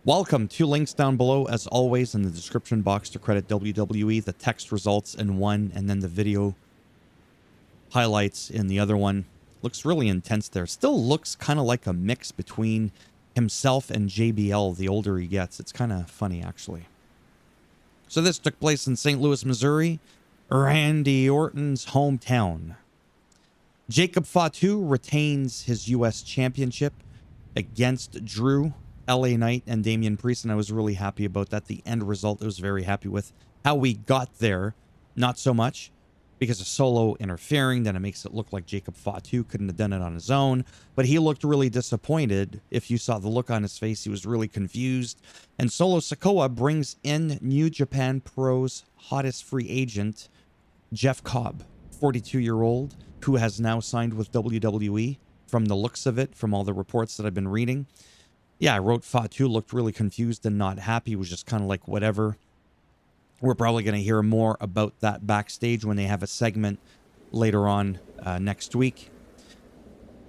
Welcome. 2 links down below, as always, in the description box to credit WWE. The text results in one, and then the video highlights in the other one. Looks really intense there. Still looks kind of like a mix between himself and JBL the older he gets. It's kind of funny, actually. So this took place in St. Louis, Missouri, Randy Orton's hometown. Jacob Fatu retains his U.S. championship against Drew, LA Knight, and Damian Priest, and I was really happy about that. The end result I was very happy with. How we got there, not so much, because of Solo interfering. Then it makes it look like Jacob Fatu couldn't have done it on his own, but he looked really disappointed. If you saw the look on his face, he was really confused. And Solo Sikoa brings in New Japan Pro's hottest free agent, Jeff Cobb, 42-year-old, who has now signed with WWE. From the looks of it, from all the reports that I've been reading, yeah, I wrote Fatu looked really confused and not happy. He was just kind of like, whatever. We're probably going to hear more about that backstage when they have a segment later on next week.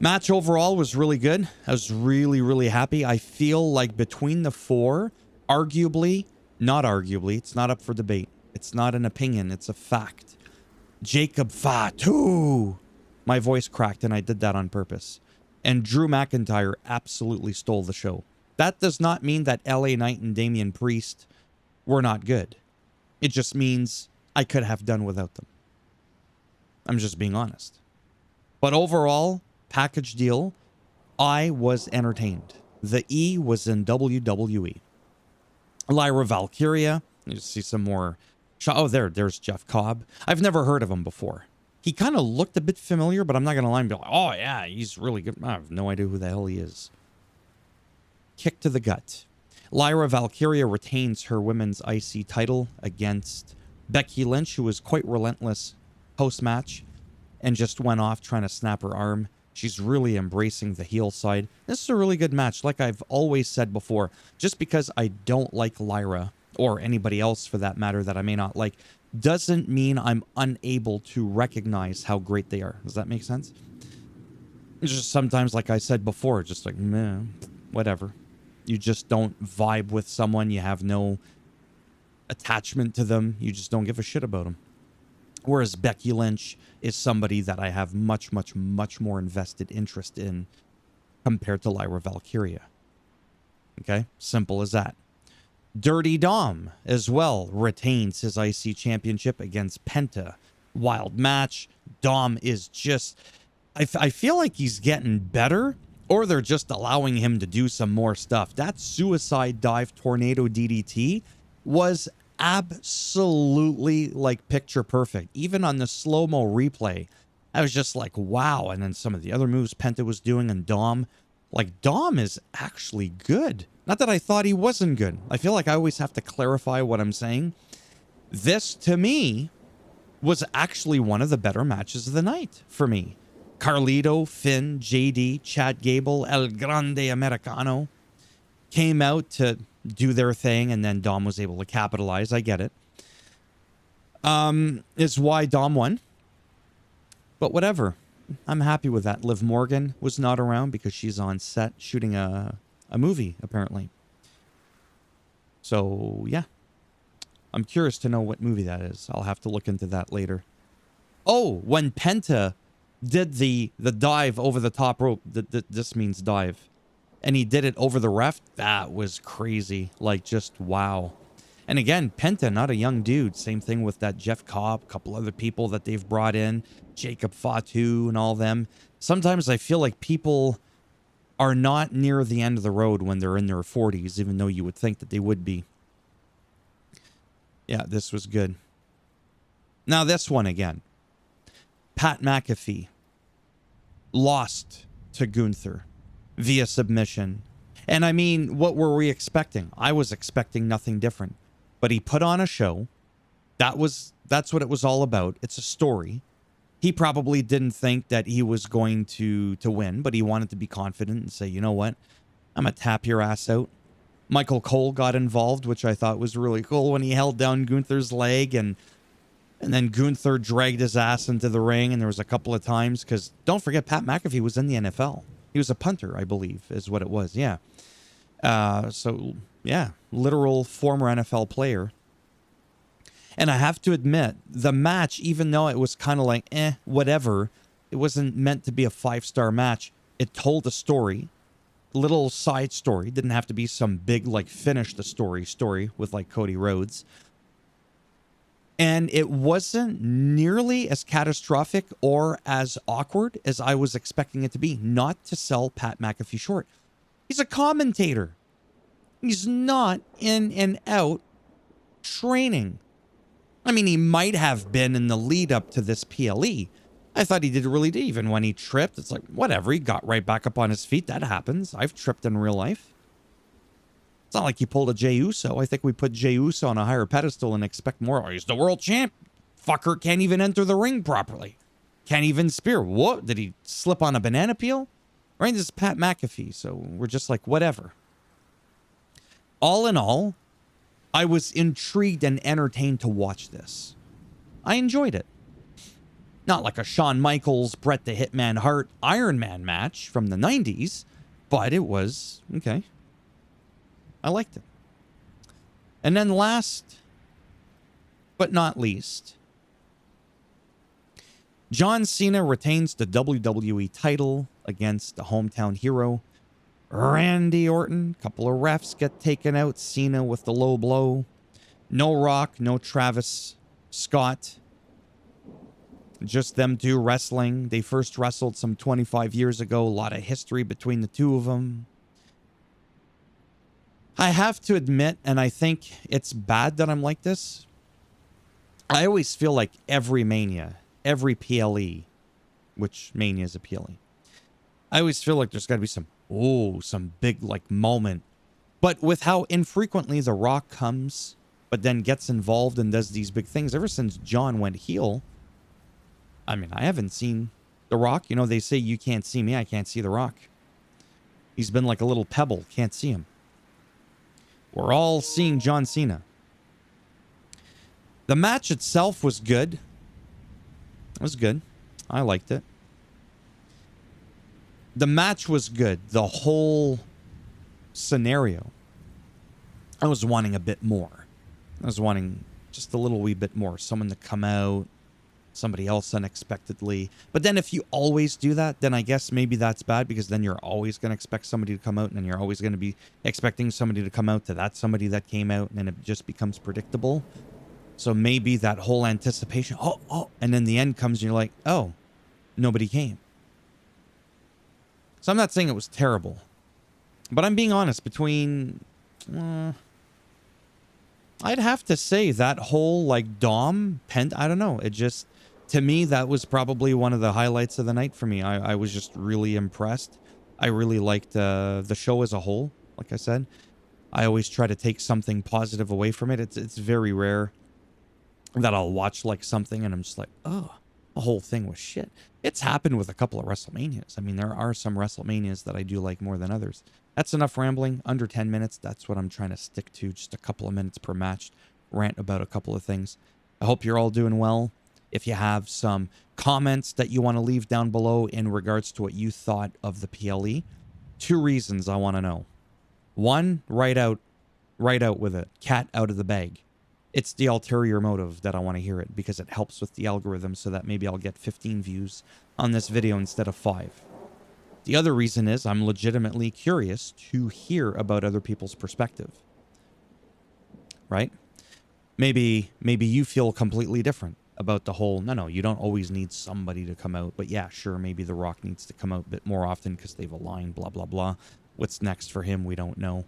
Match overall was really good. I was really, really happy. I feel like between the four, arguably, not arguably, it's not up for debate. It's not an opinion. It's a fact. Jacob Fatu. My voice cracked, and I did that on purpose. And Drew McIntyre absolutely stole the show. That does not mean that LA Knight and Damian Priest were not good. It just means I could have done without them. I'm just being honest. But overall, package deal, I was entertained. The E was in WWE. Lyra Valkyria, you see some more. Oh, there's Jeff Cobb. I've never heard of him before. He kind of looked a bit familiar, but I'm not going to lie and be like, oh, yeah, he's really good. I have no idea who the hell he is. Kick to the gut. Lyra Valkyria retains her women's IC title against Becky Lynch, who was quite relentless post-match and just went off trying to snap her arm. She's really embracing the heel side. This is a really good match. Like I've always said before, just because I don't like Lyra, or anybody else for that matter that I may not like, doesn't mean I'm unable to recognize how great they are. Does that make sense? It's just sometimes, like I said before, just like, meh, whatever. You just don't vibe with someone. You have no attachment to them. You just don't give a shit about them. Whereas Becky Lynch is somebody that I have much, much, much more invested interest in compared to Lyra Valkyria. Okay? Simple as that. Dirty Dom as well retains his IC championship against Penta. Wild match. Dom is just... I feel like he's getting better, or they're just allowing him to do some more stuff. That suicide dive tornado DDT was absolutely like picture perfect. Even on the slow-mo replay, I was just like, wow. And then some of the other moves Penta was doing, and Dom... Like, Dom is actually good. Not that I thought he wasn't good. I feel like I always have to clarify what I'm saying. This, to me, was actually one of the better matches of the night for me. Carlito, Finn, JD, Chad Gable, El Grande Americano came out to do their thing, and then Dom was able to capitalize. I get it. Is why Dom won. But whatever. I'm happy with that. Liv Morgan was not around because she's on set shooting a movie, apparently. So, yeah. I'm curious to know what movie that is. I'll have to look into that later. Oh, when Penta did the dive over the top rope, this means dive, and he did it over the ref, that was crazy. Like, just wow. And again, Penta, not a young dude. Same thing with that Jeff Cobb, a couple other people that they've brought in, Jacob Fatu and all them. Sometimes I feel like people are not near the end of the road when they're in their 40s, even though you would think that they would be. Yeah, this was good. Now this one again. Pat McAfee lost to Gunther via submission. And I mean, what were we expecting? I was expecting nothing different. But he put on a show. That's what it was all about. It's a story. He probably didn't think that he was going to win, but he wanted to be confident and say, you know what? I'm going to tap your ass out. Michael Cole got involved, which I thought was really cool when he held down Gunther's leg, and then Gunther dragged his ass into the ring, and there was a couple of times, because don't forget, Pat McAfee was in the NFL. He was a punter, I believe, is what it was, yeah. So, yeah, literal former NFL player. And I have to admit, the match, even though it was kind of like, whatever, it wasn't meant to be a 5-star match. It told a story, little side story. Didn't have to be some big, like, finish the story with, like, Cody Rhodes. And it wasn't nearly as catastrophic or as awkward as I was expecting it to be. Not to sell Pat McAfee short. He's a commentator. He's not in and out training. I mean, he might have been in the lead up to this PLE. I thought he did really good. Even when he tripped, it's like, whatever. He got right back up on his feet. That happens. I've tripped in real life. It's not like he pulled a Jey Uso. I think we put Jey Uso on a higher pedestal and expect more. Oh, he's the world champ. Fucker can't even enter the ring properly. Can't even spear. What? Did he slip on a banana peel? Right? This is Pat McAfee. So we're just like, whatever. All in all, I was intrigued and entertained to watch this. I enjoyed it. Not like a Shawn Michaels, Bret the Hitman Hart, Iron Man match from the 90s, but it was okay. I liked it. And then last but not least, John Cena retains the WWE title against the hometown hero, Randy Orton. Couple of refs get taken out. Cena with the low blow. No Rock, no Travis Scott. Just them two wrestling. They first wrestled some 25 years ago. A lot of history between the two of them. I have to admit, and I think it's bad that I'm like this, I always feel like every Mania, every PLE, which Mania is a PLE, I always feel like there's got to be some big, like, moment. But with how infrequently The Rock comes, but then gets involved and does these big things, ever since John went heel, I mean, I haven't seen The Rock. You know, they say you can't see me, I can't see The Rock. He's been like a little pebble, can't see him. We're all seeing John Cena. The match itself was good. It was good. I liked it. The match was good. The whole scenario, I was wanting a bit more. I was wanting just a little wee bit more. Someone to come out, somebody else unexpectedly. But then if you always do that, then I guess maybe that's bad, because then you're always going to expect somebody to come out, and then you're always going to be expecting somebody to come out to that somebody that came out, and then it just becomes predictable. So maybe that whole anticipation, and then the end comes and you're like, oh, nobody came. So I'm not saying it was terrible, but I'm being honest. Between, I'd have to say that whole, like, Dom, I don't know. It just, to me, that was probably one of the highlights of the night for me. I was just really impressed. I really liked the show as a whole. Like I said, I always try to take something positive away from it. It's very rare that I'll watch, like, something and I'm just like, oh, the whole thing was shit. It's happened with a couple of WrestleManias. I mean, there are some WrestleManias that I do like more than others. That's enough rambling. Under 10 minutes. That's what I'm trying to stick to. Just a couple of minutes per match. Rant about a couple of things. I hope you're all doing well. If you have some comments that you want to leave down below in regards to what you thought of the PLE, 2 reasons I want to know. 1, right out with it. Cat out of the bag. It's the ulterior motive that I want to hear it, because it helps with the algorithm, so that maybe I'll get 15 views on this video instead of 5. The other reason is I'm legitimately curious to hear about other people's perspective. Right? Maybe you feel completely different about the whole, no, you don't always need somebody to come out. But yeah, sure, maybe The Rock needs to come out a bit more often because they've aligned, blah, blah, blah. What's next for him, we don't know.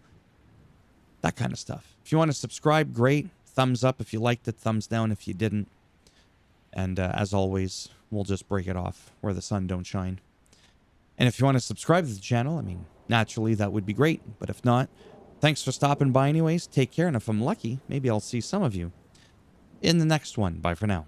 That kind of stuff. If you want to subscribe, great. Thumbs up if you liked it, thumbs down if you didn't. And as always, we'll just break it off where the sun don't shine. And if you want to subscribe to the channel, I mean, naturally, that would be great. But if not, thanks for stopping by anyways. Take care, and if I'm lucky, maybe I'll see some of you in the next one. Bye for now.